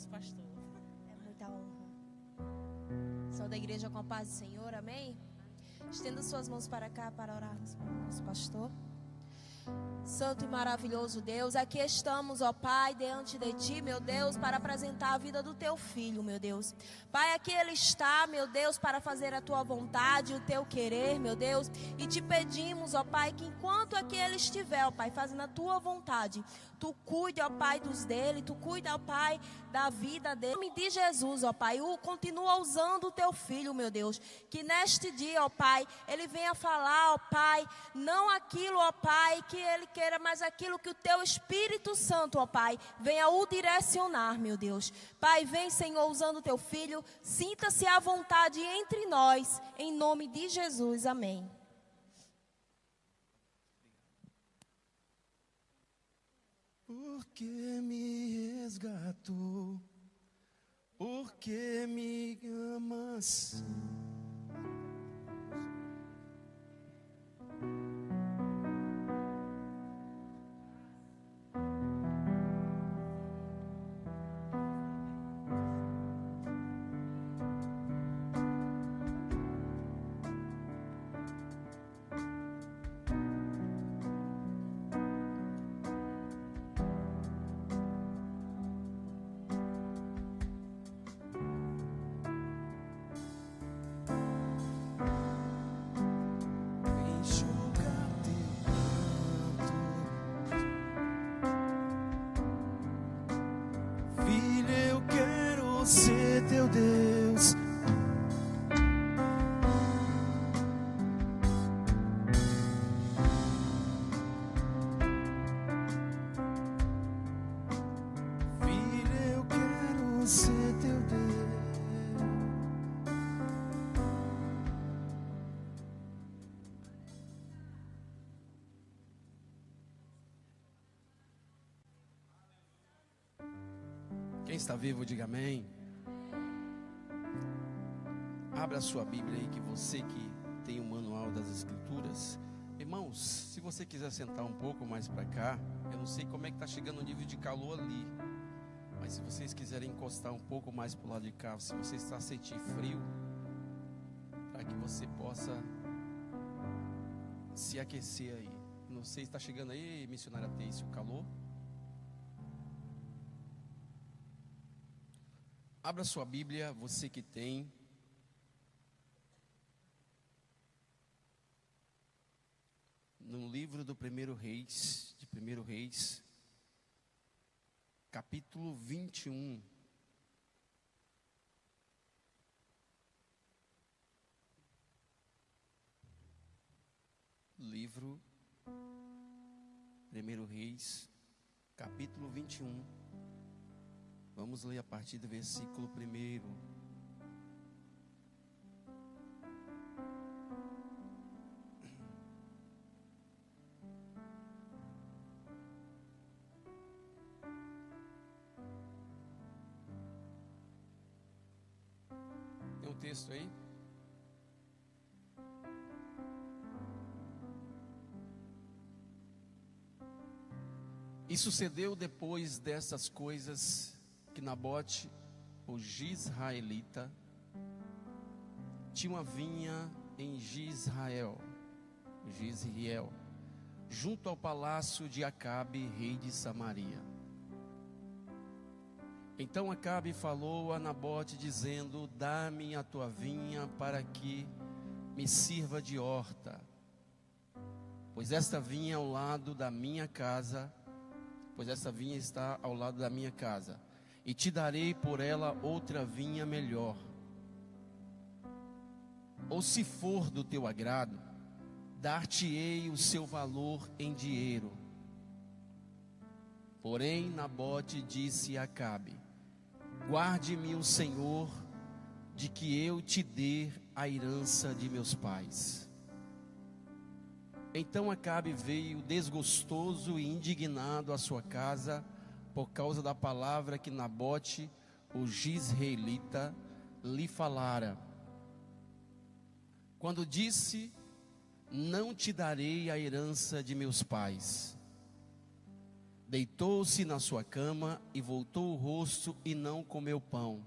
nosso pastor. É muita honra. Sou da igreja com a paz do Senhor, amém? Estenda suas mãos para cá para orarmos pelo nosso pastor. Santo e maravilhoso Deus, aqui estamos, ó Pai, diante de Ti, meu Deus, para apresentar a vida do Teu Filho, meu Deus. Pai, aqui Ele está, meu Deus, para fazer a Tua vontade, o Teu querer, meu Deus. E Te pedimos, ó Pai, que enquanto aqui Ele estiver, ó Pai, fazendo a Tua vontade, Tu cuida, ó Pai, dos dele, Tu cuida, ó Pai, da vida dele. Em nome de Jesus, ó Pai, continua usando o Teu Filho, meu Deus. Que neste dia, ó Pai, Ele venha falar, ó Pai, não aquilo, ó Pai, que Ele queira, mas aquilo que o Teu Espírito Santo, ó Pai, venha o direcionar, meu Deus. Pai, vem, Senhor, usando o Teu Filho, sinta-se à vontade entre nós, em nome de Jesus, amém. Porque me resgatou, porque me amas. Ser teu Deus, filho, eu quero ser teu Deus. Quem está vivo, diga amém. Abra a sua Bíblia aí, que você que tem o manual das Escrituras. Irmãos, se você quiser sentar um pouco mais para cá, eu não sei como é que está chegando o nível de calor ali, mas se vocês quiserem encostar um pouco mais para o lado de cá, se você está a sentir frio, para que você possa se aquecer aí. Não sei se está chegando aí, missionária Teice, o calor. Abra sua Bíblia, você que tem. No livro do Primeiro Reis, capítulo 21. Livro Primeiro Reis, capítulo 21. Vamos ler a partir do versículo 1. Tem um texto aí? E sucedeu depois dessas coisas que Nabote, o Jizraelita, tinha uma vinha em Jizreel, junto ao palácio de Acabe, rei de Samaria. Então Acabe falou a Nabote, dizendo: dá-me a tua vinha para que me sirva de horta, pois esta vinha ao lado da minha casa, está ao lado da minha casa, e te darei por ela outra vinha melhor. Ou se for do teu agrado, dar-te-ei o seu valor em dinheiro. Porém Nabote disse a Acabe: guarde-me o Senhor de que eu te dê a herança de meus pais. Então Acabe veio desgostoso e indignado à sua casa por causa da palavra que Nabote, o Jizreelita, lhe falara. Quando disse: não te darei a herança de meus pais. Deitou-se na sua cama e voltou o rosto e não comeu pão.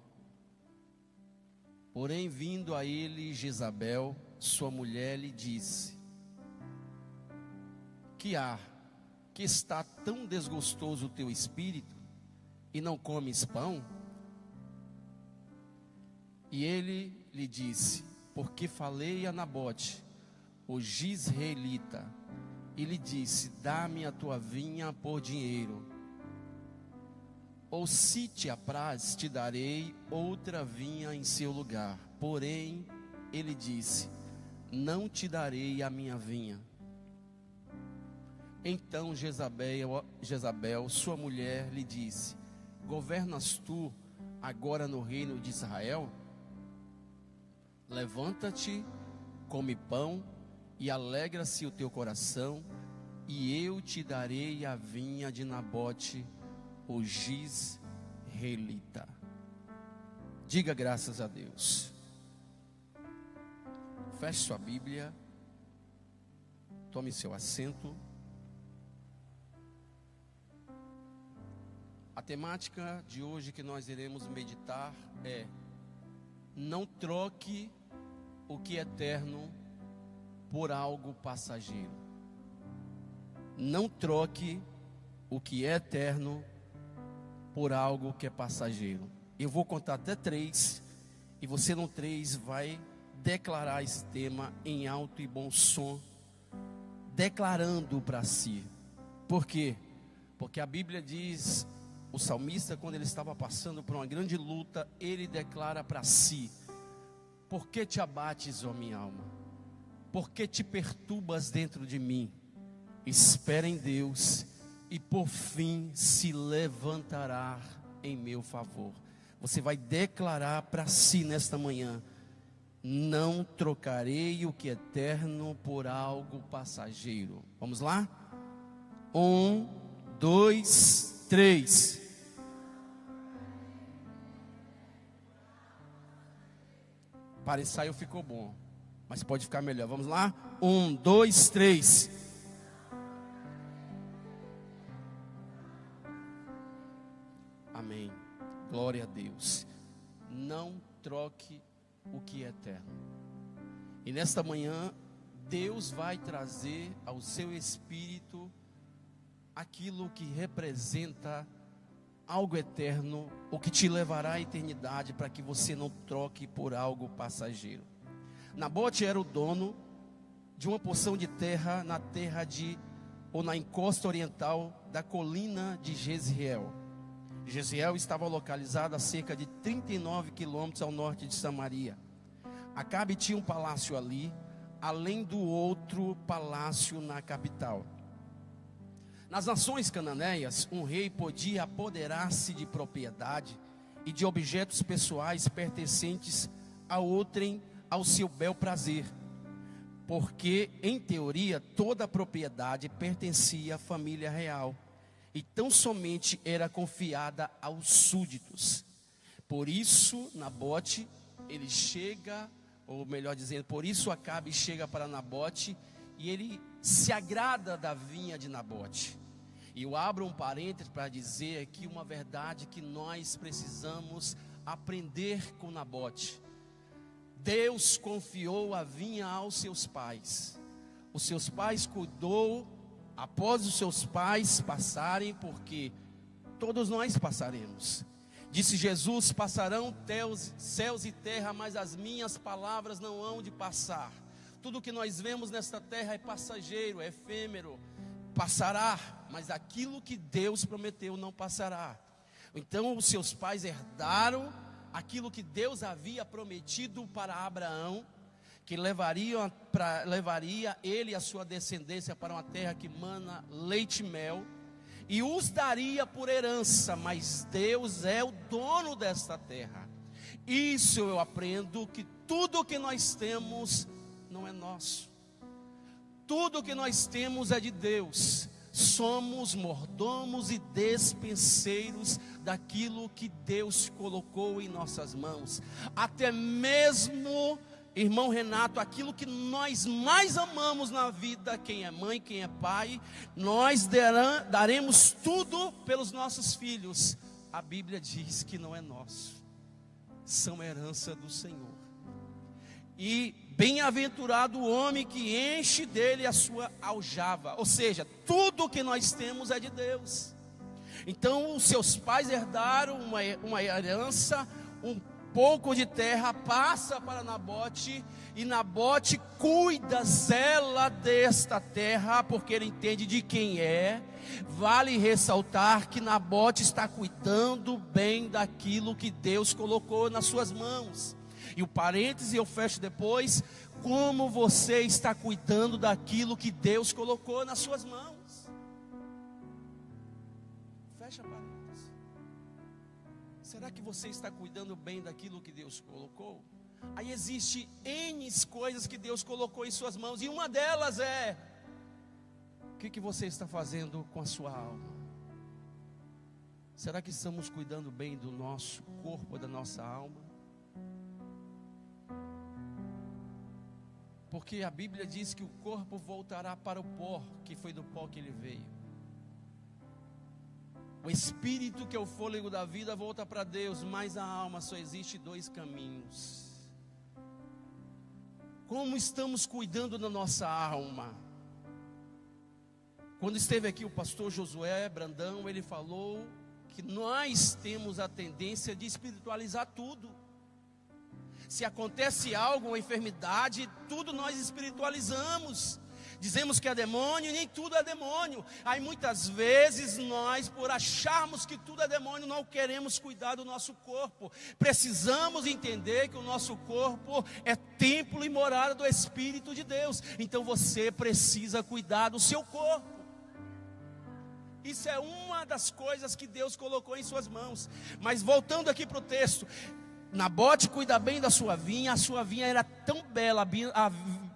Porém, vindo a ele Jezabel, sua mulher, lhe disse: que há, que está tão desgostoso o teu espírito, e não comes pão? E ele lhe disse: porque falei a Nabote, o jizreelita, e lhe disse: dá-me a tua vinha por dinheiro, ou se te apraz, te darei outra vinha em seu lugar. Porém, ele disse: não te darei a minha vinha. Então Jezabel, sua mulher, lhe disse: governas tu agora no reino de Israel? Levanta-te, come pão, e alegra-se o teu coração, e eu te darei a vinha de Nabote, o jizreelita. Diga graças a Deus. Feche sua Bíblia, tome seu assento. A temática de hoje que nós iremos meditar é: não troque o que é eterno por algo passageiro. Não troque o que é eterno por algo que é passageiro. Eu vou contar até 3, e você no 3 vai declarar esse tema em alto e bom som, declarando para si. Por quê? Porque a Bíblia diz, o salmista, quando ele estava passando por uma grande luta, ele declara para si: por que te abates, ó minha alma? Por que te perturbas dentro de mim? Espera em Deus, e por fim se levantará em meu favor. Você vai declarar para si nesta manhã: não trocarei o que é eterno por algo passageiro. Vamos lá? 1, 2, 3. Para ensaio ficou bom, mas pode ficar melhor. Vamos lá? 1, 2, 3. Amém. Glória a Deus. Não troque o que é eterno. E nesta manhã, Deus vai trazer ao seu espírito aquilo que representa algo eterno, o que te levará à eternidade, para que você não troque por algo passageiro. Nabote era o dono de uma porção de terra na na encosta oriental da colina de Jezreel. Jezreel estava localizada a cerca de 39 quilômetros ao norte de Samaria. Acabe tinha um palácio ali, além do outro palácio na capital. Nas nações cananeias, um rei podia apoderar-se de propriedade e de objetos pessoais pertencentes a outrem ao seu bel prazer, porque, em teoria, toda a propriedade pertencia à família real e tão somente era confiada aos súditos. Por isso, Nabote, ele chega, ou melhor dizendo, por isso Acabe chega para Nabote e ele se agrada da vinha de Nabote. E eu abro um parênteses para dizer aqui uma verdade que nós precisamos aprender com Nabote. Deus confiou a vinha aos seus pais. Os seus pais cuidou após os seus pais passarem, porque todos nós passaremos. Disse Jesus: passarão céus e terra, mas as minhas palavras não hão de passar. Tudo que nós vemos nesta terra é passageiro, é efêmero, passará, mas aquilo que Deus prometeu não passará. Então os seus pais herdaram aquilo que Deus havia prometido para Abraão, que levaria ele e a sua descendência para uma terra que mana leite e mel, e os daria por herança, mas Deus é o dono desta terra. Isso eu aprendo, que tudo que nós temos não é nosso, tudo que nós temos é de Deus. Somos mordomos e despenseiros daquilo que Deus colocou em nossas mãos. Até mesmo irmão Renato, aquilo que nós mais amamos na vida, quem é mãe, quem é pai, nós daremos tudo pelos nossos filhos. A Bíblia diz que não é nosso, são herança do Senhor. E bem-aventurado o homem que enche dele a sua aljava. Ou seja, tudo que nós temos é de Deus. Então os seus pais herdaram uma herança, um pouco de terra passa para Nabote, e Nabote cuida, zela desta terra, porque ele entende de quem é. Vale ressaltar que Nabote está cuidando bem daquilo que Deus colocou nas suas mãos. E o parêntese eu fecho depois: como você está cuidando daquilo que Deus colocou nas suas mãos? Fecha parênteses. Será que você está cuidando bem daquilo que Deus colocou? Aí existe N coisas que Deus colocou em suas mãos, e uma delas é: o que você está fazendo com a sua alma? Será que estamos cuidando bem do nosso corpo, da nossa alma? Porque a Bíblia diz que o corpo voltará para o pó, que foi do pó que ele veio. O espírito, que é o fôlego da vida, volta para Deus, mas a alma só existe dois caminhos. Como estamos cuidando da nossa alma? Quando esteve aqui o pastor Josué Brandão, ele falou que nós temos a tendência de espiritualizar tudo. Se acontece algo, uma enfermidade, tudo nós espiritualizamos. Dizemos que é demônio, e nem tudo é demônio. Aí muitas vezes nós, por acharmos que tudo é demônio, não queremos cuidar do nosso corpo. Precisamos entender que o nosso corpo é templo e morada do Espírito de Deus. Então você precisa cuidar do seu corpo. Isso é uma das coisas que Deus colocou em suas mãos. Mas voltando aqui para o texto, Nabote cuida bem da sua vinha. A sua vinha era tão bela,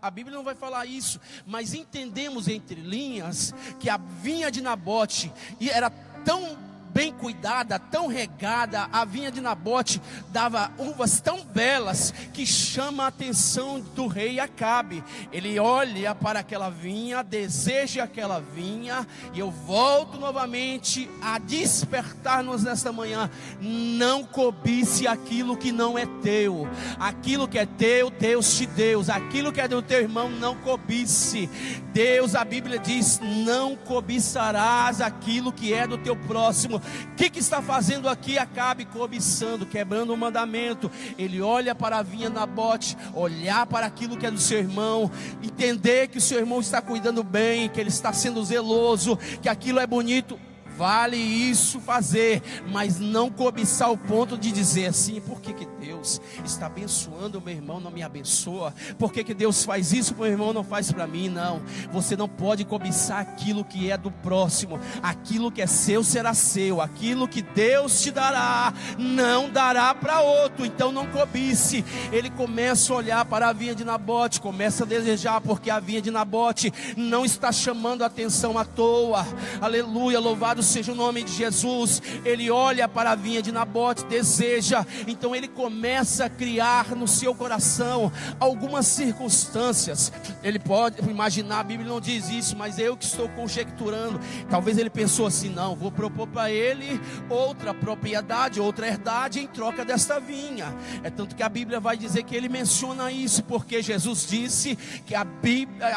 a Bíblia não vai falar isso, mas entendemos entre linhas que a vinha de Nabote era tão bem cuidada, tão regada. A vinha de Nabote dava uvas tão belas que chama a atenção do rei Acabe. Ele olha para aquela vinha, deseja aquela vinha. E eu volto novamente a despertar-nos nesta manhã: não cobice aquilo que não é teu. Aquilo que é teu, Deus te deu. Aquilo que é do teu irmão, não cobice. Deus, a Bíblia diz: não cobiçarás aquilo que é do teu próximo. O que está fazendo aqui Acabe? Cobiçando, quebrando o mandamento. Ele olha para a vinha Nabote, olhar para aquilo que é do seu irmão, entender que o seu irmão está cuidando bem, que ele está sendo zeloso, que aquilo é bonito. Vale isso fazer, mas não cobiçar ao ponto de dizer assim: por que Deus está abençoando o meu irmão, não me abençoa? Por que Deus faz isso para o meu irmão, não faz para mim? Não, você não pode cobiçar aquilo que é do próximo. Aquilo que é seu será seu. Aquilo que Deus te dará, não dará para outro. Então não cobice. Ele começa a olhar para a vinha de Nabote, começa a desejar, porque a vinha de Nabote não está chamando a atenção à toa. Aleluia, louvado seja o nome de Jesus. Ele olha para a vinha de Nabote, deseja. Então ele começa a criar no seu coração algumas circunstâncias. Ele pode imaginar, a Bíblia não diz isso, mas eu que estou conjecturando. Talvez ele pensou assim: não, vou propor para ele outra propriedade, outra herdade em troca desta vinha. É tanto que a Bíblia vai dizer que ele menciona isso, porque Jesus disse que a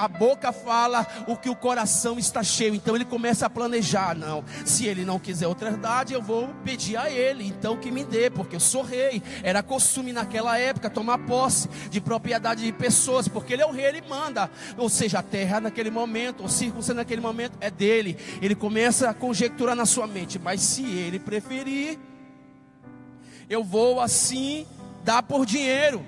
boca fala o que o coração está cheio. Então ele começa a planejar: não, se ele não quiser outra herdade, eu vou pedir a ele, então que me dê, porque eu sou rei. Era costume naquela época tomar posse de propriedade de pessoas, porque ele é o rei, ele manda. Ou seja, a terra naquele momento, ou circunstância naquele momento, é dele. Ele começa a conjecturar na sua mente: mas se ele preferir, eu vou assim dar por dinheiro.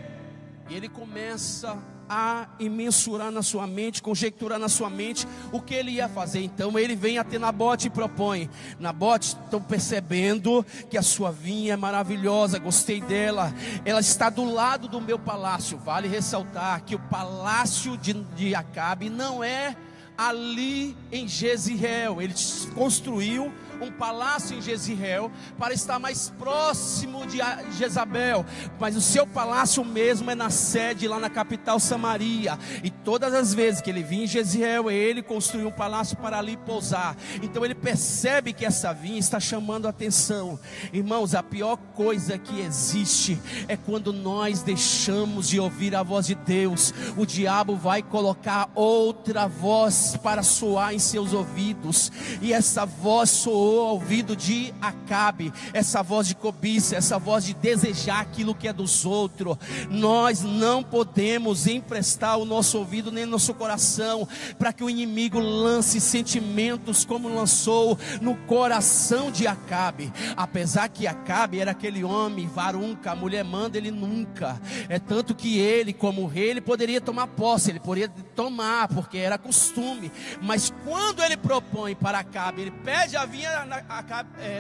E ele começa a mensurar na sua mente, conjecturar na sua mente o que ele ia fazer. Então ele vem até Nabote e propõe: Nabote, estou percebendo que a sua vinha é maravilhosa, gostei dela, ela está do lado do meu palácio. Vale ressaltar que o palácio de Acabe não é ali em Jezreel. Ele construiu um palácio em Jezreel para estar mais próximo de Jezabel, mas o seu palácio mesmo é na sede lá na capital Samaria. E todas as vezes que ele vinha em Jezreel, ele construiu um palácio para ali pousar. Então ele percebe que essa vinha está chamando a atenção. Irmãos, a pior coisa que existe é quando nós deixamos de ouvir a voz de Deus. O diabo vai colocar outra voz para soar em seus ouvidos, e essa voz soou ao ouvido de Acabe, essa voz de cobiça, essa voz de desejar aquilo que é dos outros. Nós não podemos emprestar o nosso ouvido nem o nosso coração para que o inimigo lance sentimentos como lançou no coração de Acabe. Apesar que Acabe era aquele homem varunca, a mulher manda, ele nunca. É tanto que ele, como rei, ele poderia tomar posse, ele poderia tomar, porque era costume. Mas quando ele propõe para Acabe, ele pede a vinha,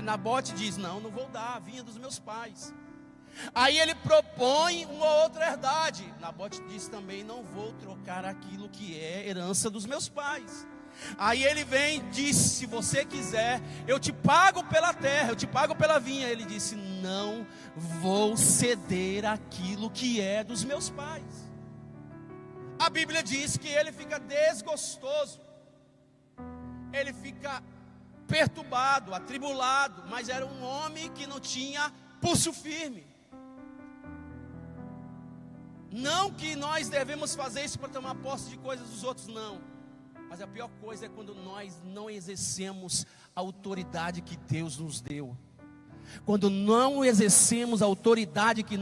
Nabote diz: não vou dar a vinha dos meus pais. Aí ele propõe uma outra herdade. Nabote diz também: não vou trocar aquilo que é herança dos meus pais. Aí ele vem e diz: se você quiser, eu te pago pela terra, eu te pago pela vinha. Ele disse: não vou ceder aquilo que é dos meus pais. A Bíblia diz que ele fica desgostoso, ele fica perturbado, atribulado, mas era um homem que não tinha pulso firme. Não que nós devemos fazer isso para tomar posse de coisas dos outros, não. Mas a pior coisa é quando nós não exercemos a autoridade que Deus nos deu. Quando não exercemos a autoridade que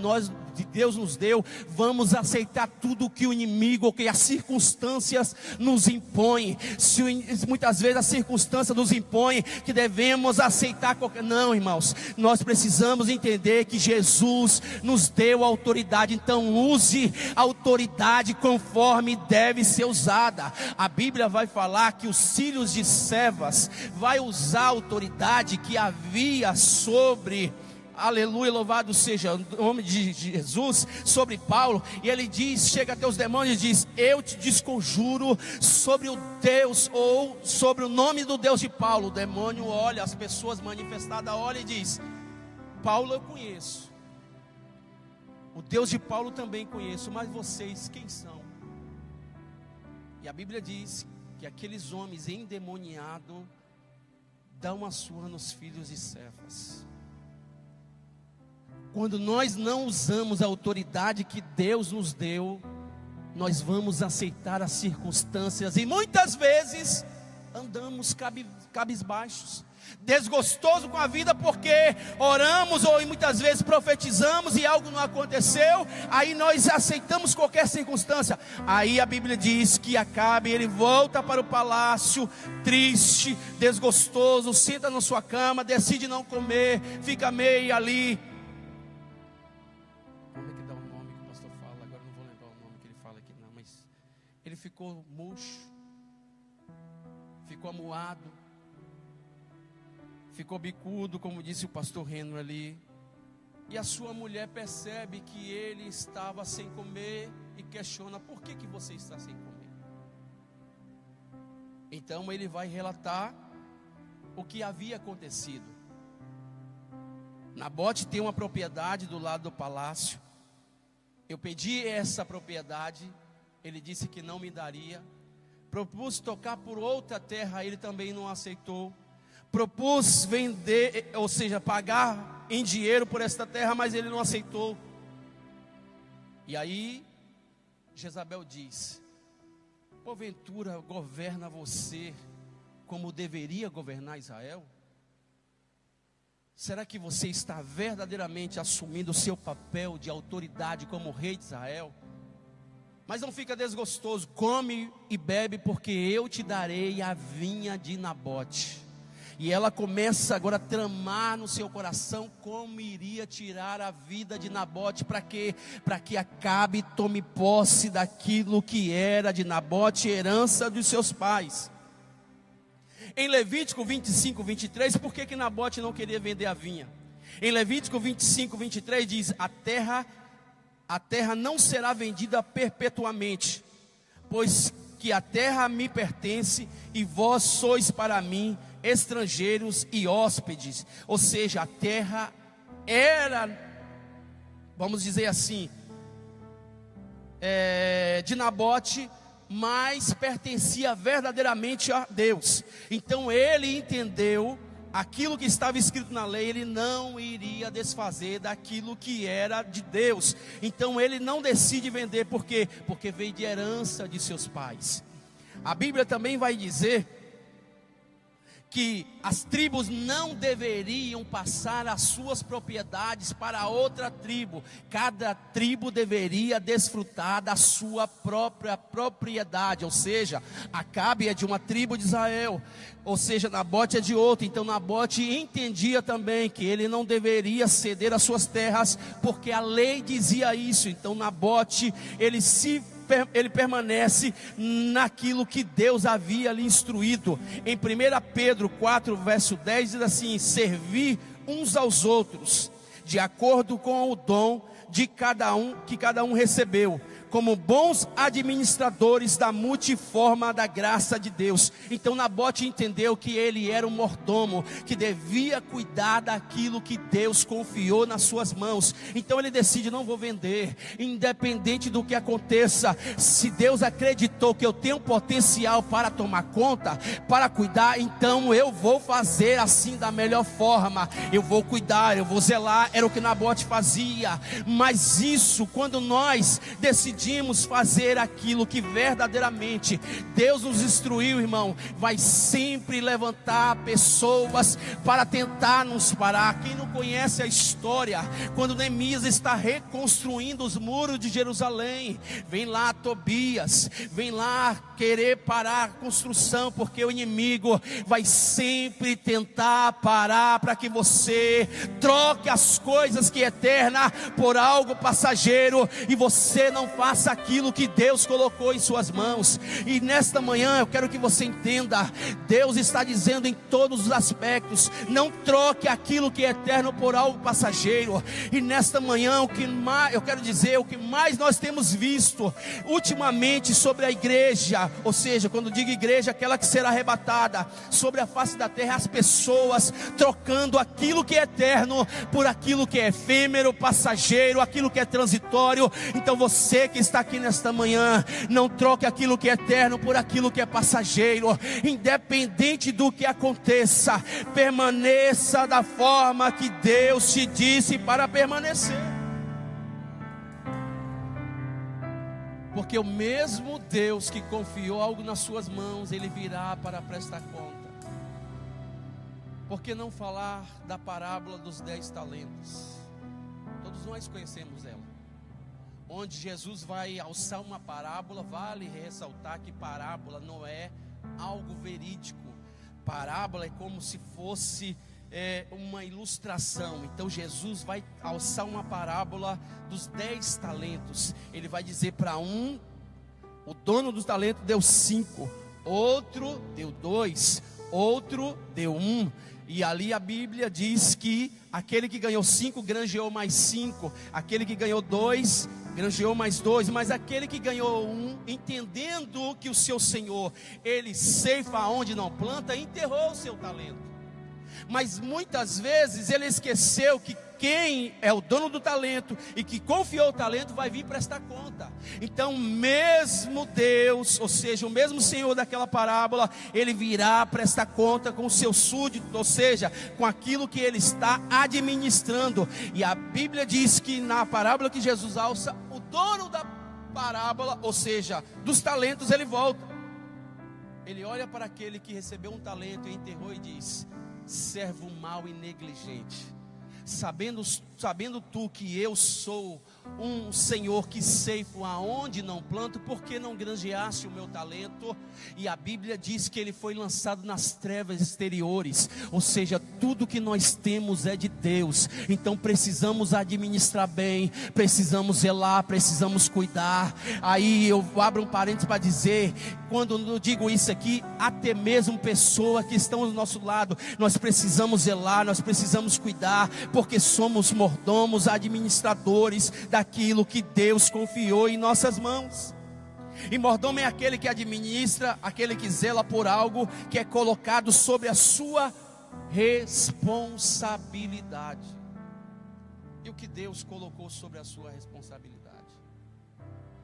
Deus nos deu, vamos aceitar tudo que o inimigo ou que as circunstâncias nos impõem. Muitas vezes a circunstância nos impõe que devemos aceitar qualquer... Não, irmãos, nós precisamos entender que Jesus nos deu a autoridade. Então use a autoridade conforme deve ser usada. A Bíblia vai falar que os filhos de Sevas vai usar a autoridade que havia sobre, aleluia, louvado seja o nome de Jesus, sobre Paulo. E ele diz, chega até os demônios e diz: eu te desconjuro sobre o Deus, ou sobre o nome do Deus de Paulo. O demônio olha, as pessoas manifestadas olham e diz: Paulo eu conheço, o Deus de Paulo também conheço, mas vocês quem são? E a Bíblia diz que aqueles homens endemoniados dão uma surra nos filhos de Cefas. Quando nós não usamos a autoridade que Deus nos deu, nós vamos aceitar as circunstâncias e muitas vezes andamos cabisbaixos, desgostoso com a vida, porque oramos ou muitas vezes profetizamos e algo não aconteceu, aí nós aceitamos qualquer circunstância. Aí a Bíblia diz que Acabe, ele volta para o palácio triste, desgostoso, senta na sua cama, decide não comer, fica meio ali. Como é que dá o nome que o pastor fala? Agora não vou lembrar o nome que ele fala aqui não, mas ele ficou murcho, ficou amuado, ficou bicudo, como disse o pastor Reno ali. E a sua mulher percebe que ele estava sem comer e questiona: por que você está sem comer? Então ele vai relatar o que havia acontecido. Nabote tem uma propriedade do lado do palácio. Eu pedi essa propriedade, ele disse que não me daria. Propus tocar por outra terra, ele também não aceitou. Propus vender, ou seja, pagar em dinheiro por esta terra, mas ele não aceitou. E aí Jezabel diz: porventura governa você como deveria governar Israel? Será que você está verdadeiramente assumindo o seu papel de autoridade como rei de Israel? Mas não fica desgostoso, come e bebe, porque eu te darei a vinha de Nabote. E ela começa agora a tramar no seu coração como iria tirar a vida de Nabote. Para quê? Para que Acabe tome posse daquilo que era de Nabote, herança dos seus pais. Em Levítico 25, 23, por que Nabote não queria vender a vinha? Em Levítico 25, 23 diz: a terra não será vendida perpetuamente, pois que a terra me pertence e vós sois para mim estrangeiros e hóspedes. Ou seja, a terra era, vamos dizer assim, de Nabote, mas pertencia verdadeiramente a Deus. Então ele entendeu aquilo que estava escrito na lei, ele não iria desfazer daquilo que era de Deus. Então ele não decide vender, por quê? Porque veio de herança de seus pais. A Bíblia também vai dizer que as tribos não deveriam passar as suas propriedades para outra tribo. Cada tribo deveria desfrutar da sua própria propriedade. Ou seja, Acabe é de uma tribo de Israel, ou seja, Nabote é de outra. Então Nabote entendia também que ele não deveria ceder as suas terras, porque a lei dizia isso. Então Nabote, ele permanece naquilo que Deus havia lhe instruído. Em 1 Pedro 4, verso 10, diz assim: servi uns aos outros, de acordo com o dom de cada um, que cada um recebeu, como bons administradores da multiforma da graça de Deus. Então Nabote entendeu que ele era um mordomo, que devia cuidar daquilo que Deus confiou nas suas mãos. Então ele decide: não vou vender, independente do que aconteça. Se Deus acreditou que eu tenho potencial para tomar conta, para cuidar, então eu vou fazer assim da melhor forma. Eu vou cuidar, eu vou zelar. Era o que Nabote fazia. Mas isso, quando nós decidimos fazer aquilo que verdadeiramente Deus nos instruiu, irmão, vai sempre levantar pessoas para tentar nos parar. Quem não conhece a história, quando Neemias está reconstruindo os muros de Jerusalém, vem lá Tobias, vem lá querer parar a construção, porque o inimigo vai sempre tentar parar para que você troque as coisas que é eterna por algo passageiro, e você não faça aquilo que Deus colocou em suas mãos. E nesta manhã eu quero que você entenda: Deus está dizendo em todos os aspectos: não troque aquilo que é eterno por algo passageiro. E nesta manhã eu quero dizer, o que mais nós temos visto ultimamente sobre a igreja, ou seja, quando digo igreja, aquela que será arrebatada sobre a face da terra, as pessoas trocando aquilo que é eterno por aquilo que é efêmero, passageiro, aquilo que é transitório. Então você que está aqui nesta manhã, não troque aquilo que é eterno por aquilo que é passageiro. Independente do que aconteça, permaneça da forma que Deus te disse para permanecer. Porque o mesmo Deus que confiou algo nas suas mãos, Ele virá para prestar conta. Por que não falar da parábola dos 10 talentos? Todos nós conhecemos ela, onde Jesus vai alçar uma parábola. Vale ressaltar que parábola não é algo verídico. Parábola é como se fosse uma ilustração. Então Jesus vai alçar uma parábola dos 10 talentos. Ele vai dizer para um: o dono do talento deu 5, outro deu 2, outro deu 1. E ali a Bíblia diz que aquele que ganhou 5 granjeou mais 5, aquele que ganhou 2 granjeou mais 2, mas aquele que ganhou 1, entendendo que o seu Senhor, Ele ceifa onde não planta, enterrou o seu talento. Mas muitas vezes ele esqueceu que quem é o dono do talento e que confiou o talento vai vir prestar conta. Então mesmo Deus, ou seja, o mesmo Senhor daquela parábola, Ele virá prestar conta com o seu súdito, ou seja, com aquilo que Ele está administrando. E a Bíblia diz que na parábola que Jesus alça, o dono da parábola, ou seja, dos talentos, ele volta. Ele olha para aquele que recebeu um talento e enterrou e diz: servo mau e negligente, sabendo tu que eu sou um Senhor que ceifo aonde não planto, por que não granjeaste o meu talento? E a Bíblia diz que ele foi lançado nas trevas exteriores, ou seja, tudo que nós temos é de Deus. Então precisamos administrar bem, precisamos zelar, precisamos cuidar. Aí eu abro um parênteses para dizer, quando eu digo isso aqui, até mesmo pessoas que estão do nosso lado, nós precisamos zelar, nós precisamos cuidar, porque somos mordomos, administradores daquilo que Deus confiou em nossas mãos. E mordomo é aquele que administra, aquele que zela por algo que é colocado sobre a sua responsabilidade. E o que Deus colocou sobre a sua responsabilidade?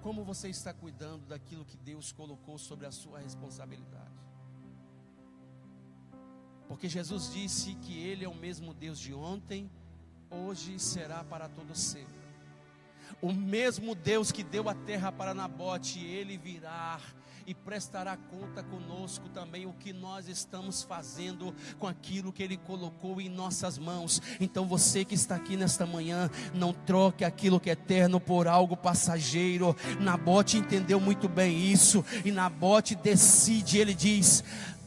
Como você está cuidando daquilo que Deus colocou sobre a sua responsabilidade? Porque Jesus disse que Ele é o mesmo Deus de ontem, hoje e será para todo sempre. O mesmo Deus que deu a terra para Nabote, Ele virá e prestará conta conosco também o que nós estamos fazendo com aquilo que Ele colocou em nossas mãos. Então você que está aqui nesta manhã, não troque aquilo que é eterno por algo passageiro. Nabote entendeu muito bem isso, e Nabote decide, ele diz: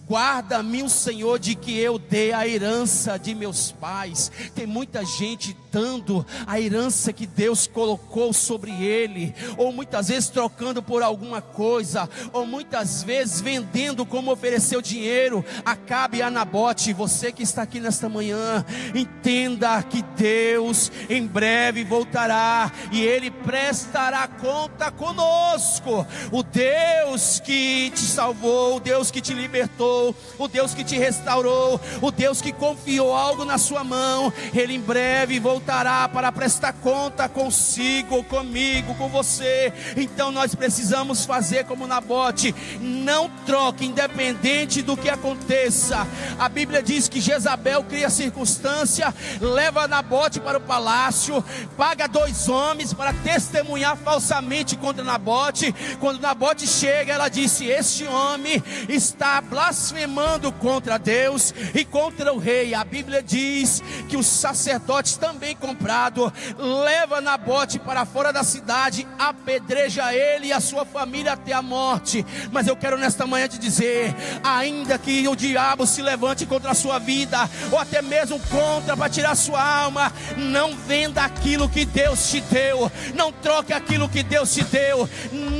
guarda-me o Senhor de que eu dê a herança de meus pais. Tem muita gente dando a herança que Deus colocou sobre ele, ou muitas vezes trocando por alguma coisa, ou muitas vezes vendendo como ofereceu dinheiro. Acabe a Nabote. Você que está aqui nesta manhã, entenda que Deus em breve voltará e Ele prestará conta conosco. O Deus que te salvou, o Deus que te libertou, o Deus que te restaurou, o Deus que confiou algo na sua mão, Ele em breve voltará para prestar conta consigo, comigo, com você. Então nós precisamos fazer como Nabote: não troque, independente do que aconteça. A Bíblia diz que Jezabel cria circunstância, leva Nabote para o palácio, paga 2 homens para testemunhar falsamente contra Nabote. Quando Nabote chega, ela disse: este homem está blasfemando contra Deus e contra o rei. A Bíblia diz que os sacerdotes, também comprado, leva Nabote para fora da cidade, apedreja ele e a sua família até a morte. Mas eu quero nesta manhã te dizer: ainda que o diabo se levante contra a sua vida, ou até mesmo contra, para tirar sua alma, não venda aquilo que Deus te deu, não troque aquilo que Deus te deu,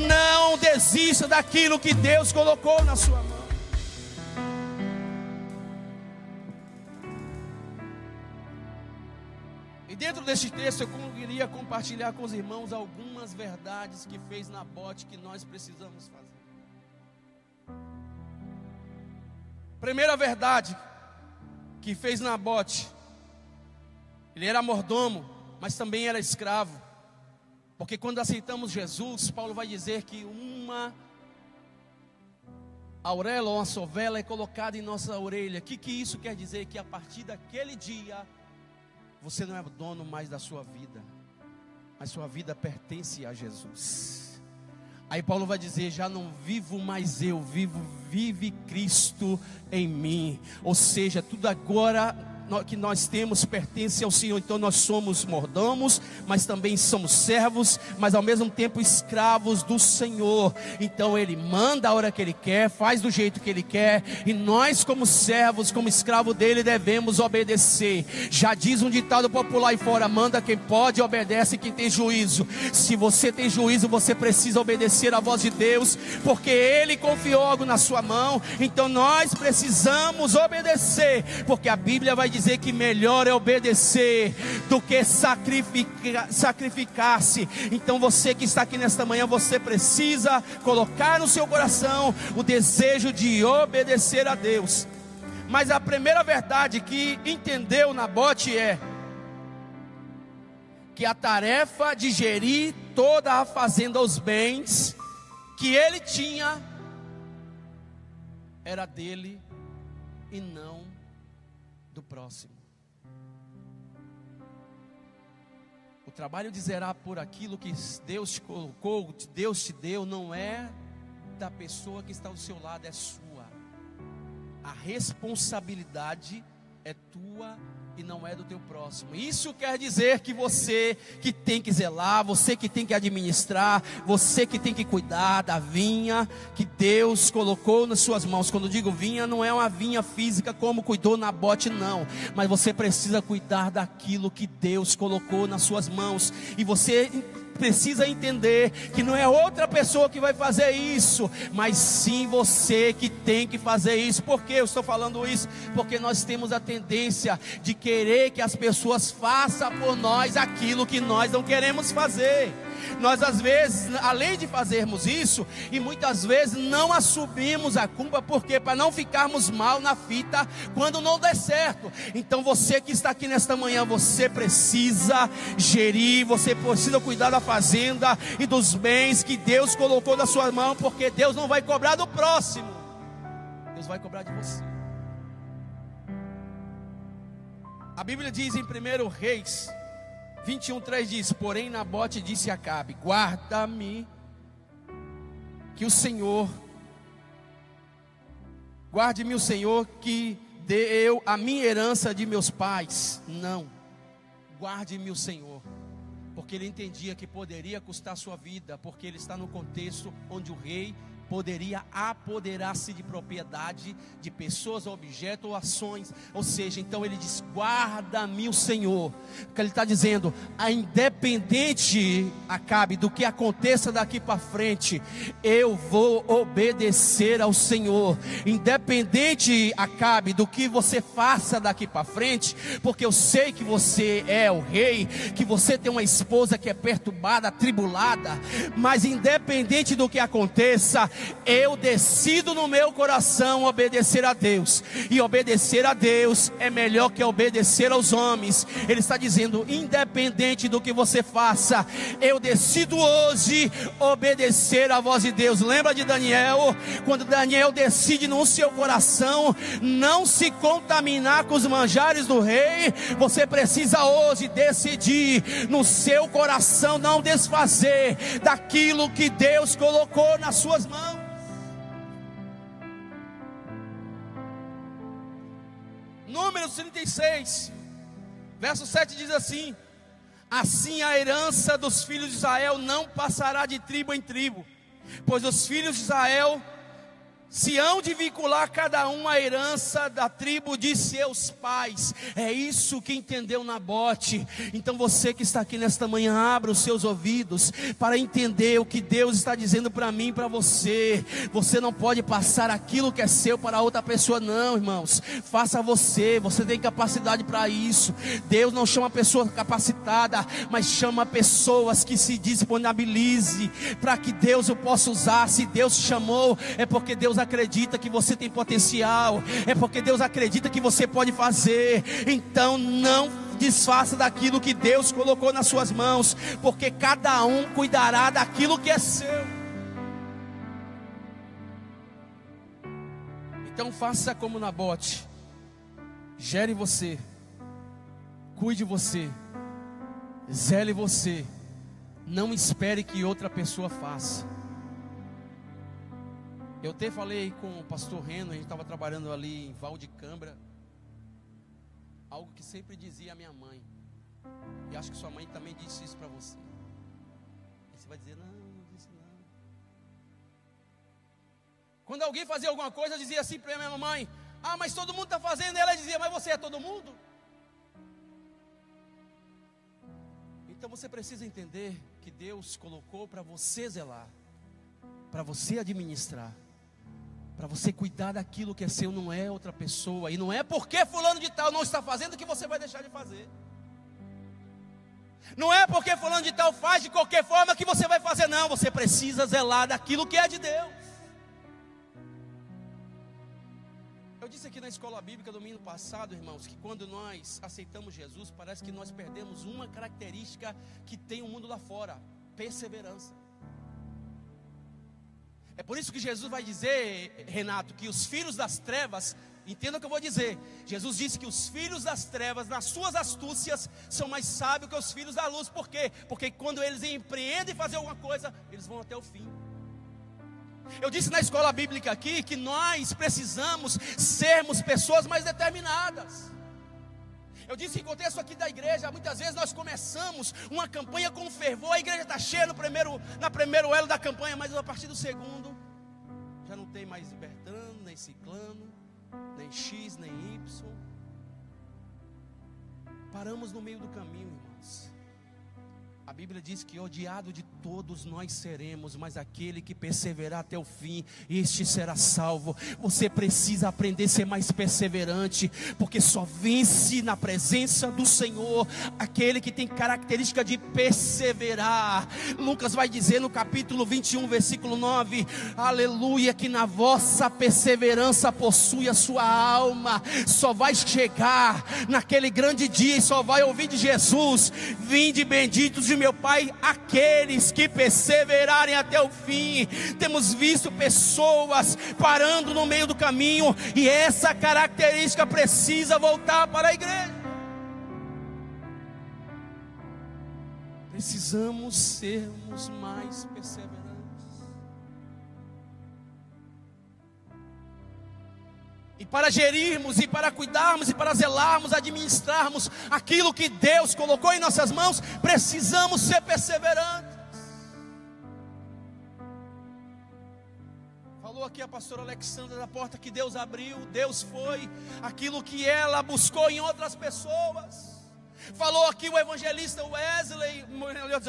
não desista daquilo que Deus colocou na sua mão. E dentro deste texto eu queria compartilhar com os irmãos algumas verdades que fez Nabote, que nós precisamos fazer. Primeira verdade que fez Nabote: ele era mordomo, mas também era escravo. Porque quando aceitamos Jesus, Paulo vai dizer que uma auréola ou uma sovela é colocada em nossa orelha. O que isso quer dizer? Que a partir daquele dia, você não é dono mais da sua vida, mas sua vida pertence a Jesus. Aí Paulo vai dizer: já não vivo mais eu, vive Cristo em mim. Ou seja, tudo agora que nós temos pertence ao Senhor. Então nós somos mordomos, mas também somos servos, mas ao mesmo tempo escravos do Senhor. Então Ele manda a hora que Ele quer, faz do jeito que Ele quer, e nós como servos, como escravo dele, devemos obedecer. Já diz um ditado popular aí fora: manda quem pode, obedece quem tem juízo. Se você tem juízo, você precisa obedecer à voz de Deus, porque Ele confiou algo na sua mão. Então nós precisamos obedecer, porque a Bíblia vai dizer que melhor é obedecer do que sacrificar-se. Então você que está aqui nesta manhã, você precisa colocar no seu coração o desejo de obedecer a Deus. Mas a primeira verdade que entendeu Nabote é que a tarefa de gerir toda a fazenda, os bens que ele tinha, era dele e não do próximo. O trabalho de zerar por aquilo que Deus te colocou, Deus te deu, não é da pessoa que está ao seu lado, é sua. A responsabilidade é tua e não é do teu próximo. Isso quer dizer que você que tem que zelar, você que tem que administrar, você que tem que cuidar da vinha que Deus colocou nas suas mãos. Quando digo vinha, não é uma vinha física como cuidou Nabote, não. Mas você precisa cuidar daquilo que Deus colocou nas suas mãos. E você precisa entender que não é outra pessoa que vai fazer isso, mas sim você que tem que fazer isso. Por que eu estou falando isso? Porque nós temos a tendência de querer que as pessoas façam por nós aquilo que nós não queremos fazer. Nós às vezes, além de fazermos isso, e muitas vezes não assumimos a culpa, porque para não ficarmos mal na fita quando não der certo. Então você que está aqui nesta manhã, você precisa gerir, você precisa cuidar da fazenda e dos bens que Deus colocou na sua mão, porque Deus não vai cobrar do próximo, Deus vai cobrar de você. A Bíblia diz em 1 Reis 21:3 diz: porém Nabote disse a Acabe: guarda-me que o Senhor, guarde-me o Senhor que deu a minha herança de meus pais. Não, guarde-me o Senhor, porque ele entendia que poderia custar sua vida, porque ele está no contexto onde o rei poderia apoderar-se de propriedade de pessoas, objetos ou ações. Ou seja, então ele diz: guarda-me o Senhor. Que ele está dizendo: a independente, Acabe, do que aconteça daqui para frente, eu vou obedecer ao Senhor. Independente, Acabe, do que você faça daqui para frente, porque eu sei que você é o rei, que você tem uma esposa que é perturbada, atribulada, mas independente do que aconteça, eu decido no meu coração obedecer a Deus. E obedecer a Deus é melhor que obedecer aos homens. Ele está dizendo: independente do que você faça, eu decido hoje obedecer à voz de Deus. Lembra de Daniel? Quando Daniel decide no seu coração não se contaminar com os manjares do rei, você precisa hoje decidir no seu coração não desfazer daquilo que Deus colocou nas suas mãos. Números 36, verso 7 diz assim: assim a herança dos filhos de Israel não passará de tribo em tribo, pois os filhos de Israel se hão de vincular cada um à herança da tribo de seus pais. É isso que entendeu Nabote. Então você que está aqui nesta manhã, abra os seus ouvidos para entender o que Deus está dizendo para mim e para você. Você não pode passar aquilo que é seu para outra pessoa, não, irmãos. Faça você, você tem capacidade para isso. Deus não chama pessoa capacitada, mas chama pessoas que se disponibilizem para que Deus o possa usar. Se Deus chamou, é porque Deus acredita que você tem potencial, é porque Deus acredita que você pode fazer. Então não desfaça daquilo que Deus colocou nas suas mãos, porque cada um cuidará daquilo que é seu. Então faça como Nabote, gere você, cuide você, zele você, não espere que outra pessoa faça. Eu até falei com o pastor Reno, a gente estava trabalhando ali em Val de Cambra, algo que sempre dizia a minha mãe, e acho que sua mãe também disse isso para você. Aí você vai dizer: não, não disse não. Quando alguém fazia alguma coisa, eu dizia assim para minha mamãe: ah, mas todo mundo está fazendo. E ela dizia: mas você é todo mundo? Então você precisa entender que Deus colocou para você zelar, para você administrar, para você cuidar daquilo que é seu, não é outra pessoa. E não é porque fulano de tal não está fazendo que você vai deixar de fazer. Não é porque fulano de tal faz de qualquer forma que você vai fazer, não. Você precisa zelar daquilo que é de Deus. Eu disse aqui na escola bíblica domingo passado, irmãos, que quando nós aceitamos Jesus, parece que nós perdemos uma característica que tem o mundo lá fora: perseverança. É por isso que Jesus vai dizer, Renato, que os filhos das trevas, entenda o que eu vou dizer. Jesus disse que os filhos das trevas, nas suas astúcias, são mais sábios que os filhos da luz. Por quê? Porque quando eles empreendem fazer alguma coisa, eles vão até o fim. Eu disse na escola bíblica aqui que nós precisamos sermos pessoas mais determinadas. Eu disse em contexto aqui da igreja, muitas vezes nós começamos uma campanha com fervor, a igreja está cheia na primeiro elo da campanha, mas a partir do segundo, já não tem mais Bertrano, nem Ciclano, nem X, nem Y. Paramos no meio do caminho, irmãos. A Bíblia diz que odiado de todos nós seremos, mas aquele que perseverar até o fim, este será salvo. Você precisa aprender a ser mais perseverante, porque só vence na presença do Senhor aquele que tem característica de perseverar. Lucas vai dizer no capítulo 21, versículo 9, aleluia, que na vossa perseverança possui a sua alma. Só vai chegar naquele grande dia e só vai ouvir de Jesus: vinde benditos de meu Pai, aqueles que perseverarem até o fim. Temos visto pessoas parando no meio do caminho, e essa característica precisa voltar para a igreja. Precisamos sermos mais perseverantes. E para gerirmos, e para cuidarmos, e para zelarmos, administrarmos aquilo que Deus colocou em nossas mãos, precisamos ser perseverantes. Falou aqui a pastora Alexandra da porta que Deus abriu, Deus foi aquilo que ela buscou em outras pessoas. Falou aqui o evangelista Wesley,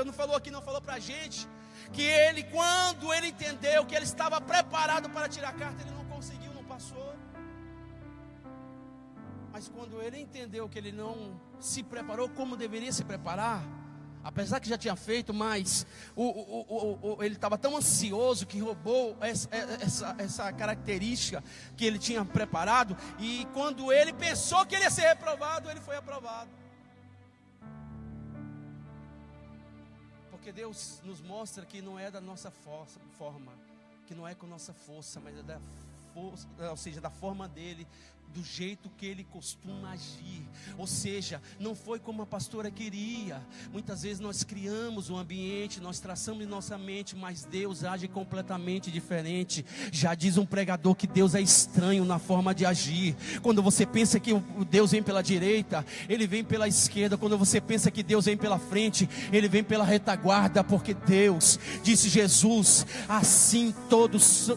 não falou aqui, não falou para a gente, que ele, quando ele entendeu que ele estava preparado para tirar a carta, ele não conseguiu, não passou. Mas quando ele entendeu que ele não se preparou como deveria se preparar, apesar que já tinha feito, mas ele estava tão ansioso que roubou essa característica que ele tinha preparado. E quando ele pensou que ele ia ser reprovado, ele foi aprovado. Porque Deus nos mostra que não é da nossa forma, que não é com nossa força, mas é da força, ou seja, da forma dele, do jeito que ele costuma agir. Ou seja, não foi como a pastora queria. Muitas vezes nós criamos um ambiente, nós traçamos em nossa mente, mas Deus age completamente diferente. Já diz um pregador que Deus é estranho na forma de agir. Quando você pensa que o Deus vem pela direita, ele vem pela esquerda. Quando você pensa que Deus vem pela frente, ele vem pela retaguarda. Porque Deus, disse Jesus, assim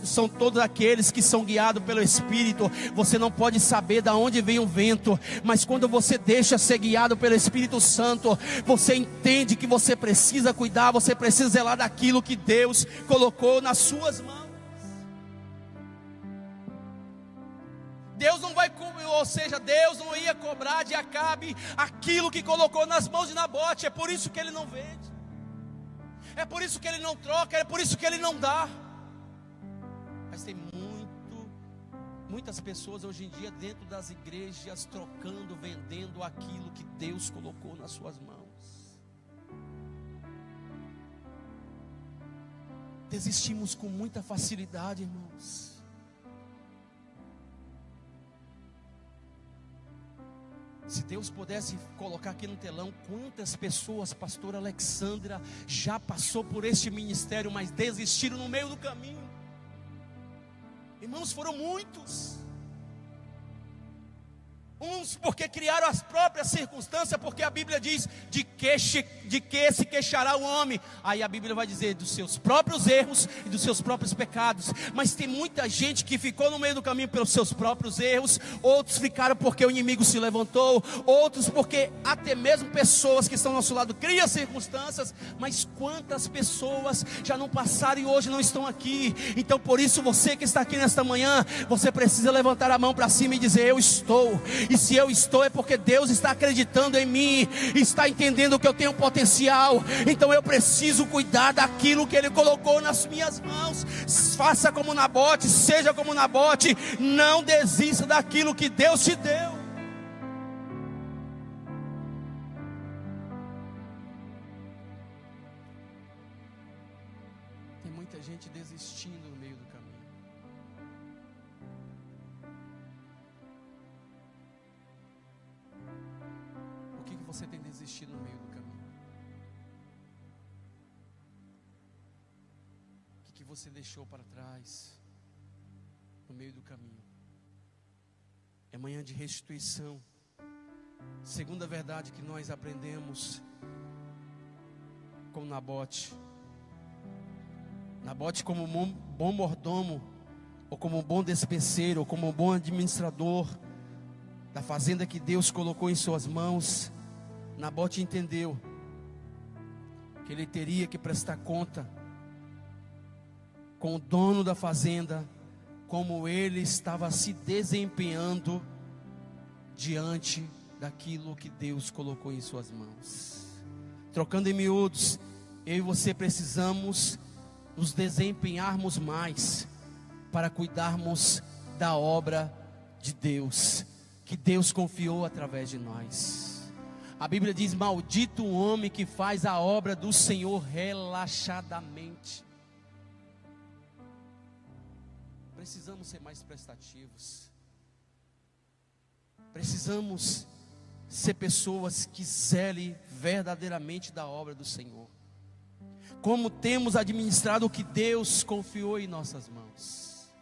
são todos aqueles que são guiados pelo Espírito. Você não pode saber de onde vem o vento, mas quando você deixa ser guiado pelo Espírito Santo, você entende que você precisa cuidar, você precisa zelar daquilo que Deus colocou nas suas mãos. Deus não vai, ou seja, Deus não ia cobrar de Acabe aquilo que colocou nas mãos de Nabote. É por isso que ele não vende, é por isso que ele não troca, é por isso que ele não dá. Mas tem muitas pessoas hoje em dia dentro das igrejas trocando, vendendo aquilo que Deus colocou nas suas mãos. Desistimos com muita facilidade, irmãos. Se Deus pudesse colocar aqui no telão quantas pessoas, pastora Alexandra, já passou por este ministério, mas desistiram no meio do caminho. Irmãos, foram muitos. Uns porque criaram as próprias circunstâncias, porque a Bíblia diz de que se queixará o homem. Aí a Bíblia vai dizer dos seus próprios erros e dos seus próprios pecados. Mas tem muita gente que ficou no meio do caminho pelos seus próprios erros. Outros ficaram porque o inimigo se levantou. Outros porque até mesmo pessoas que estão ao nosso lado criam circunstâncias. Mas quantas pessoas já não passaram e hoje não estão aqui? Então por isso você que está aqui nesta manhã, você precisa levantar a mão para cima e dizer: eu estou. E se eu estou é porque Deus está acreditando em mim, está entendendo que eu tenho potencial. Então eu preciso cuidar daquilo que Ele colocou nas minhas mãos. Faça como Nabote, seja como Nabote. Não desista daquilo que Deus te deu. Tem muita gente desistindo no meio do caminho. O que você tem desistido no meio do caminho? O que você deixou para trás no meio do caminho? É manhã de restituição. Segunda verdade que nós aprendemos com Nabote. Nabote, como um bom mordomo, ou como um bom despenseiro, ou como um bom administrador da fazenda que Deus colocou em suas mãos, Nabote entendeu que ele teria que prestar conta com o dono da fazenda, como ele estava se desempenhando diante daquilo que Deus colocou em suas mãos. Trocando em miúdos, eu e você precisamos nos desempenharmos mais para cuidarmos da obra de Deus, que Deus confiou através de nós. A Bíblia diz: maldito o homem que faz a obra do Senhor relaxadamente. Precisamos ser mais prestativos. Precisamos ser pessoas que zelem verdadeiramente da obra do Senhor. Como temos administrado o que Deus confiou em nossas mãos.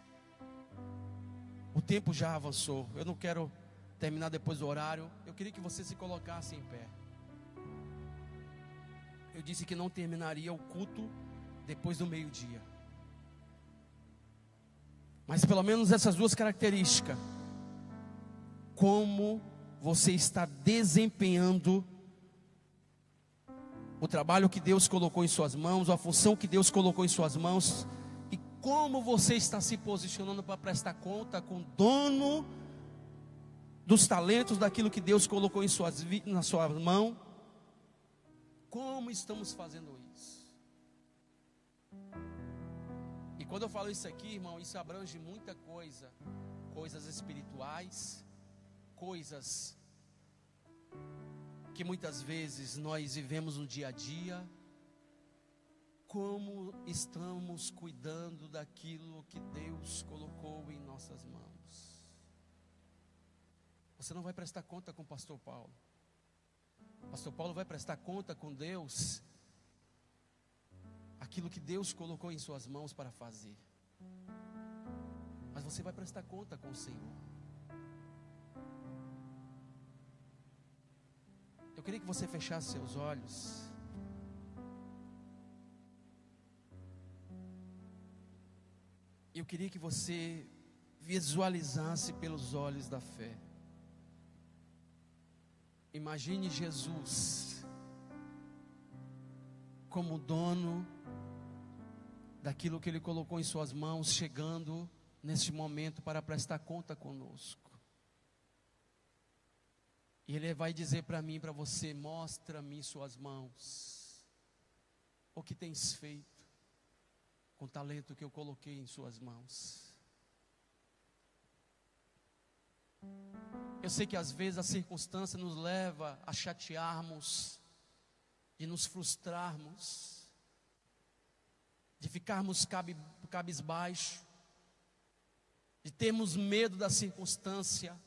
O tempo já avançou. Eu não quero terminar depois do horário. Eu queria que você se colocasse em pé. Eu disse que não terminaria o culto depois do meio-dia. Mas pelo menos essas duas características. Como você está desempenhando o trabalho que Deus colocou em suas mãos, a função que Deus colocou em suas mãos, e como você está se posicionando para prestar conta com o dono dos talentos, daquilo que Deus colocou na sua mão. Como estamos fazendo isso? E quando eu falo isso aqui, irmão, isso abrange muita coisa. Coisas espirituais, coisas que muitas vezes nós vivemos no dia a dia. Como estamos cuidando daquilo que Deus colocou em nossas mãos? Você não vai prestar conta com o pastor Paulo. O pastor Paulo vai prestar conta com Deus aquilo que Deus colocou em suas mãos para fazer. Mas você vai prestar conta com o Senhor. Eu queria que você fechasse seus olhos. Eu queria que você visualizasse pelos olhos da fé. Imagine Jesus como dono daquilo que Ele colocou em suas mãos, chegando neste momento para prestar conta conosco. E Ele vai dizer para mim, para você: mostra-me suas mãos. O que tens feito com o talento que eu coloquei em suas mãos? Eu sei que às vezes a circunstância nos leva a chatearmos, de nos frustrarmos, de ficarmos cabisbaixo, de termos medo da circunstância.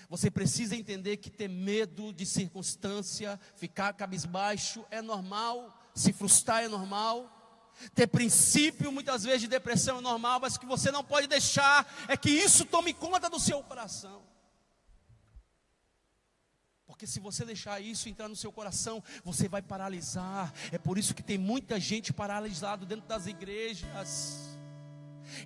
Você precisa entender que ter medo de circunstância, ficar cabisbaixo é normal, se frustrar é normal, ter princípio muitas vezes de depressão é normal, mas que você não pode deixar é que isso tome conta do seu coração. Porque se você deixar isso entrar no seu coração, você vai paralisar. É por isso que tem muita gente paralisada dentro das igrejas,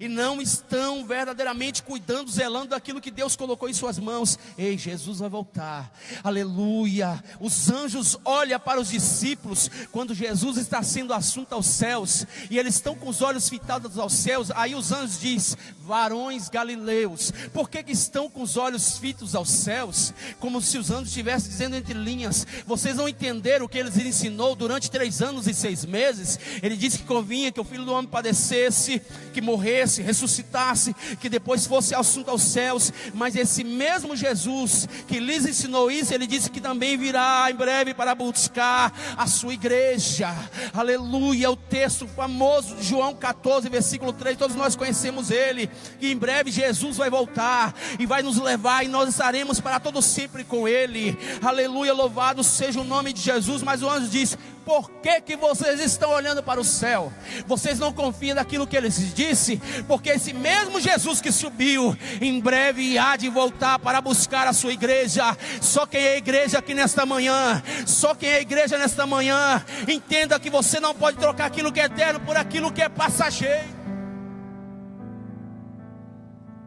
e não estão verdadeiramente cuidando, zelando daquilo que Deus colocou em suas mãos. Ei, Jesus vai voltar, aleluia. Os anjos olham para os discípulos quando Jesus está sendo assunto aos céus, e eles estão com os olhos fitados aos céus. Aí os anjos dizem: varões galileus, por que estão com os olhos fitos aos céus? Como se os anjos estivessem dizendo entre linhas: vocês não entenderam o que ele ensinou durante 3 anos e 6 meses? Ele disse que convinha que o Filho do Homem padecesse, que morresse, ressuscitasse, que depois fosse assunto aos céus. Mas esse mesmo Jesus que lhes ensinou isso, ele disse que também virá em breve para buscar a sua igreja. Aleluia. O texto famoso de João 14, versículo 3, todos nós conhecemos ele, que em breve Jesus vai voltar e vai nos levar, e nós estaremos para todo sempre com ele. Aleluia, louvado seja o nome de Jesus. Mas o anjo disse: por que vocês estão olhando para o céu? Vocês não confiam naquilo que ele disse? Porque esse mesmo Jesus que subiu, em breve há de voltar para buscar a sua igreja. Só quem é igreja aqui nesta manhã, só quem é igreja nesta manhã, entenda que você não pode trocar aquilo que é eterno por aquilo que é passageiro,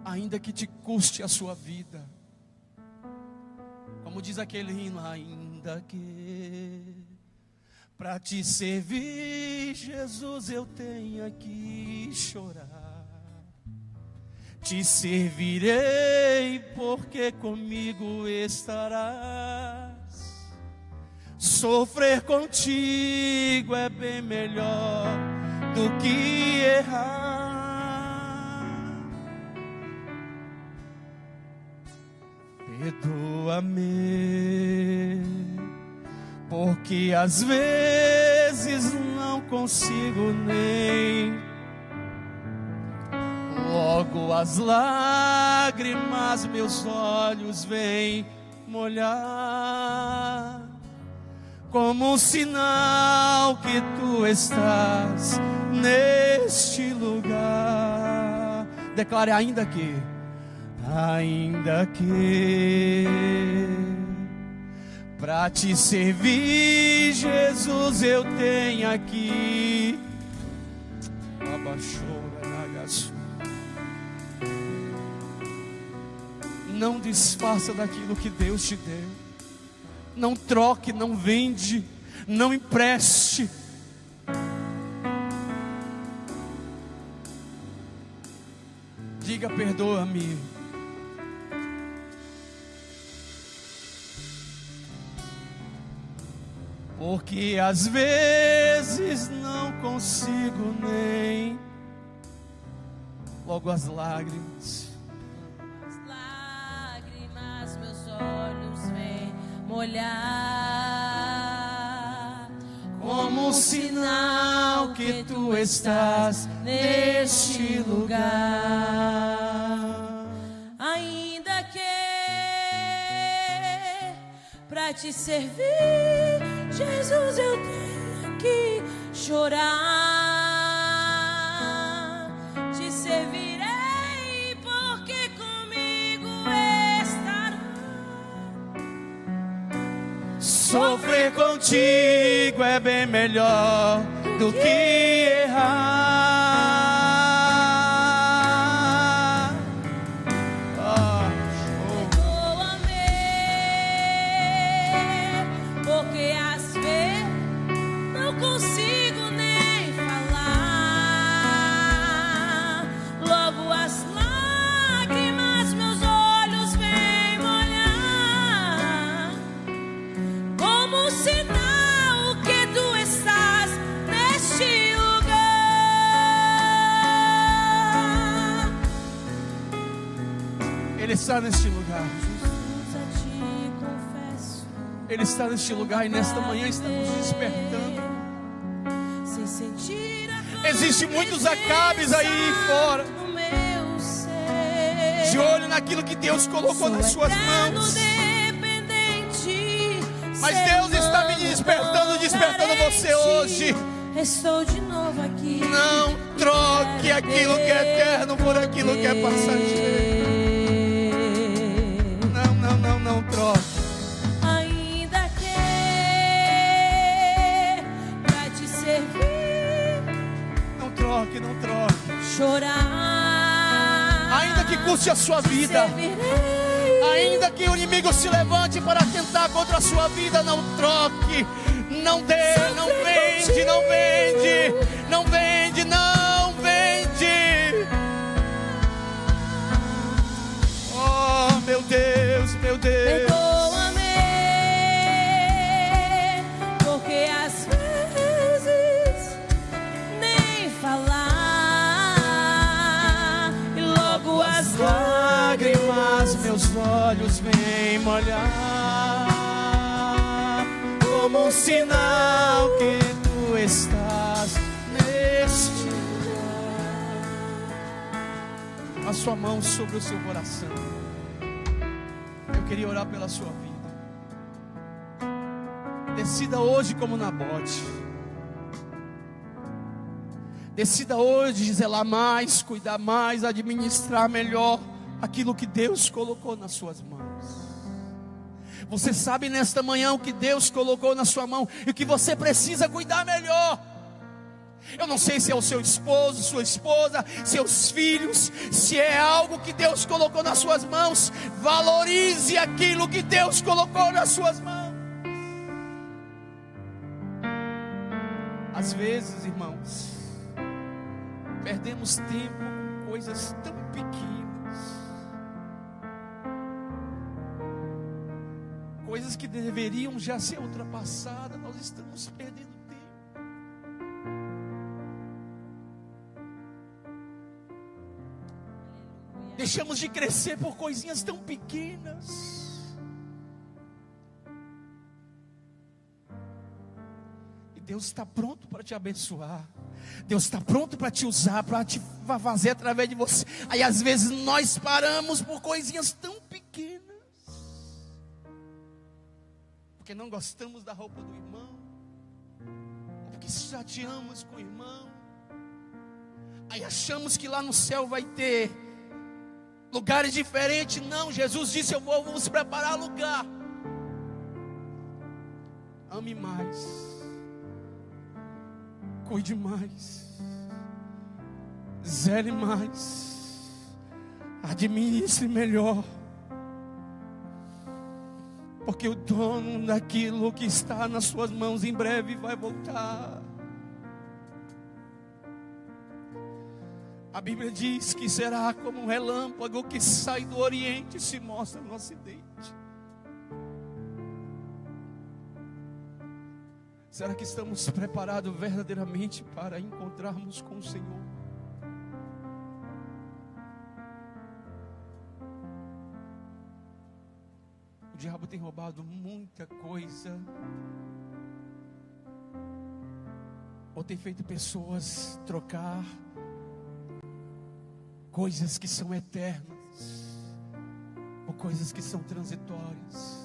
ainda que te custe a sua vida. Como diz aquele hino: ainda que Para te servir, Jesus, eu tenho que chorar. Te servirei, porque comigo estarás. Sofrer contigo é bem melhor do que errar. Perdoa-me, porque às vezes não consigo nem. Logo as lágrimas meus olhos vêm molhar, como um sinal que tu estás neste lugar. Declare: ainda que para te servir, Jesus, eu tenho aqui. Não desfaça daquilo que Deus te deu. Não troque, não vende, não empreste. Diga: perdoa-me. Porque às vezes não consigo nem. Logo as lágrimas. As lágrimas meus olhos vêm molhar, Como um sinal que tu estás neste lugar. Ainda que para te servir, Jesus, eu tenho que chorar. Te servirei, porque comigo estará. Sofrer contigo é bem melhor do que errar. Perdoa-me, porque às vezes não consigo nem falar. Logo as lágrimas meus olhos vêm molhar, como um sinal que tu estás neste lugar. Ele está neste lugar. Jesus, a ti confesso. Ele está neste lugar e nesta manhã estamos despertando. Sem sentir a tua Existem muitos Acabes aí fora, no meu ser. de olho naquilo que Deus colocou nas suas mãos. Mas Deus está me despertando você hoje. Estou de novo aqui. Não troque aquilo que é eterno por aquilo que é passageiro. Não troque. Ainda que pra te servir, Não troque. chorar. Ainda que custe a sua vida, Servirei. ainda que o inimigo se levante para tentar contra a sua vida, não troque. Não dê, não vende, não vende, não vende, não vende. Oh, meu Deus, meu Deus. Perdoa-me, porque às vezes nem falar, e logo as Lágrimas meus olhos vêm molhar, como um sinal que tu estás neste lugar. A sua mão sobre o seu coração. Eu queria orar pela sua vida. Decida hoje como Nabote. Decida hoje zelar mais, cuidar mais, administrar melhor aquilo que Deus colocou nas suas mãos. Você sabe nesta manhã o que Deus colocou na sua mão e o que você precisa cuidar melhor. Eu não sei se é o seu esposo, sua esposa, seus filhos, se é algo que Deus colocou nas suas mãos. Valorize aquilo que Deus colocou nas suas mãos. Às vezes, irmãos, perdemos tempo com coisas tão pequenas, coisas que deveriam já ser ultrapassadas. Nós estamos perdendo tempo. Deixamos de crescer por coisinhas tão pequenas. Deus está pronto para te abençoar. Deus está pronto para te usar, para te fazer através de você. Aí às vezes nós paramos por coisinhas tão pequenas, porque não gostamos da roupa do irmão, ou porque chateamos com o irmão. Aí achamos que lá no céu vai ter lugares diferentes. Não, Jesus disse: eu vou vos preparar lugar. Ame mais, cuide mais, zele mais, administre melhor, porque o dono daquilo que está nas suas mãos em breve vai voltar. A Bíblia diz que será como um relâmpago que sai do Oriente e se mostra no Ocidente. Será que estamos preparados verdadeiramente para encontrarmos com o Senhor? O diabo tem roubado muita coisa, ou tem feito pessoas trocar coisas que são eternas por coisas que são transitórias.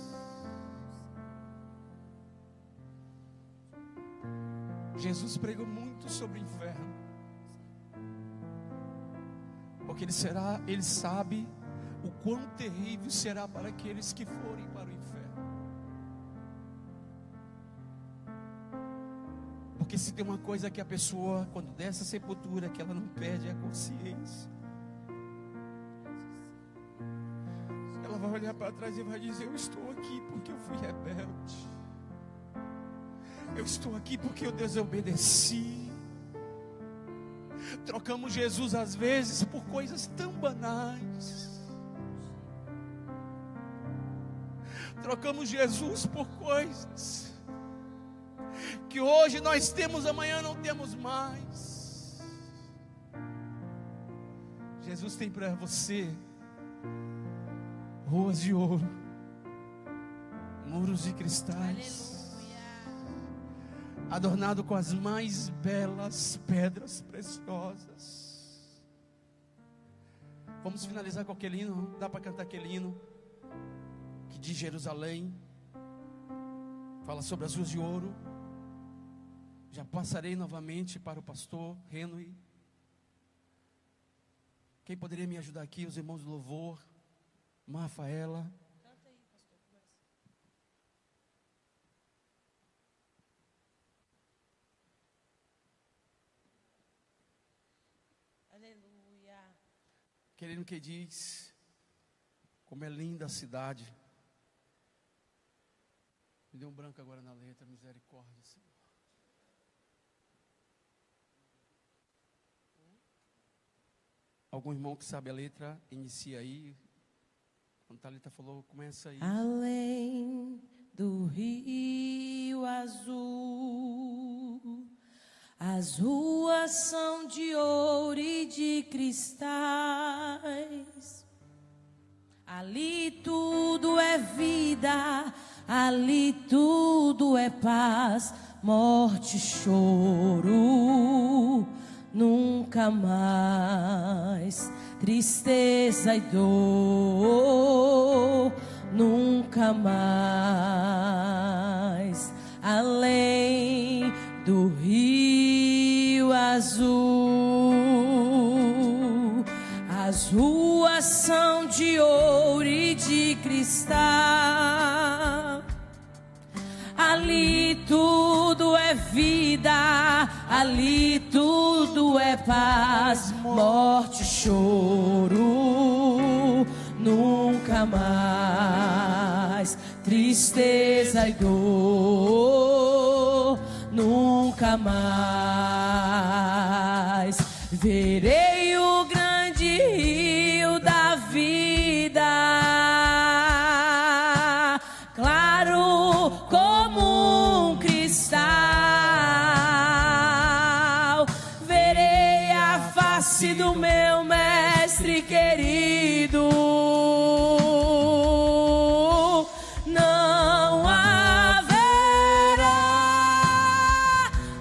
Jesus pregou muito sobre o inferno, porque ele sabe o quão terrível será para aqueles que forem para o inferno. Porque se tem uma coisa que a pessoa, quando desce a sepultura, que ela não perde, é a consciência. Ela vai olhar para trás e vai dizer: eu estou aqui porque eu fui rebelde. Eu estou aqui porque eu desobedeci. Trocamos Jesus às vezes por coisas tão banais. Trocamos Jesus por coisas que hoje nós temos, amanhã não temos mais. Jesus tem para você ruas de ouro, muros de cristais, adornado com as mais belas pedras preciosas. Vamos finalizar com aquele hino. Dá para cantar aquele hino que de Jerusalém fala sobre as ruas de ouro. Já passarei novamente para o pastor Henry. Quem poderia me ajudar aqui? Os irmãos do louvor, Rafaela. Aleluia. Querendo que diz como é linda a cidade. Me deu um branco agora na letra, misericórdia, Senhor. Algum irmão que sabe a letra, inicia aí. Quando Thalita falou, começa aí. Além do rio azul, as ruas são de ouro e de cristais. Ali tudo é vida, ali tudo é paz, morte, choro, nunca mais. Tristeza e dor, nunca mais. Além do rio azul, as ruas são de ouro e de cristal. Ali tudo é vida, ali tudo é paz, morte, choro, nunca mais. Tristeza e dor, nunca nunca mais verei o grande rio da vida, claro como um cristal. Verei a face do meu mestre querido. Não haverá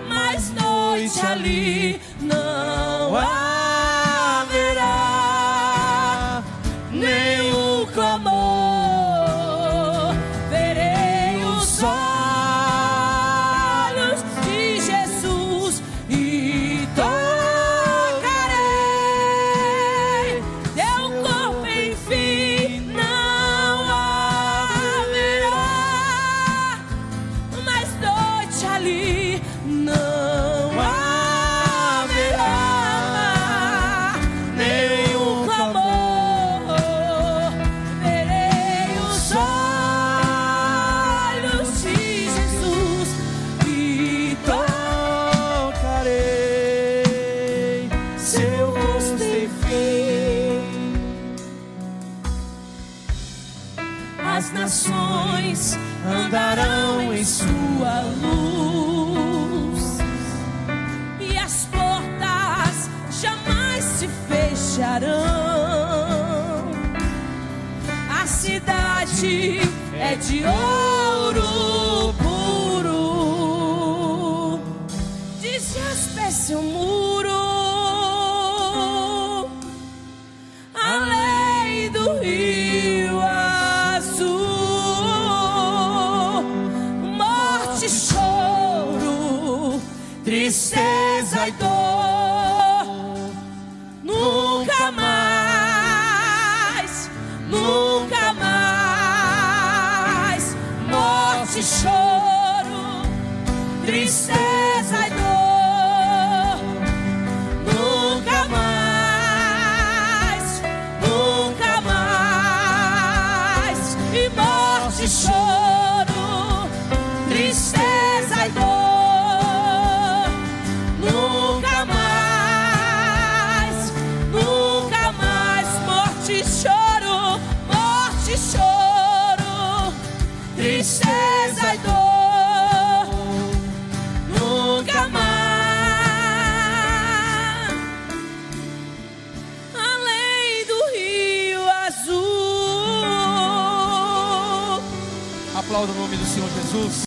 mais noite ali, não haverá nenhum clamor. Verei os olhos de Jesus e tocarei teu corpo, enfim. Não haverá mais noite ali, não haverá nenhum clamor. Verei os olhos de Jesus e tocarei seu rosto, enfim. As nações andarão em sua luz e as portas jamais se fecharão. A cidade é de ouro puro, desaspe seu muro, além do rio azul. Morte, choro, tristeza e dor, nunca mais, nunca mais. Morte, choro, tristeza e dor, nunca mais, nunca mais. E morte, choro, tristeza e dor, nunca mais, nunca mais. Morte, choro, tristeza e dor, nunca mais. Além do rio azul. Aplauda o nome do Senhor Jesus.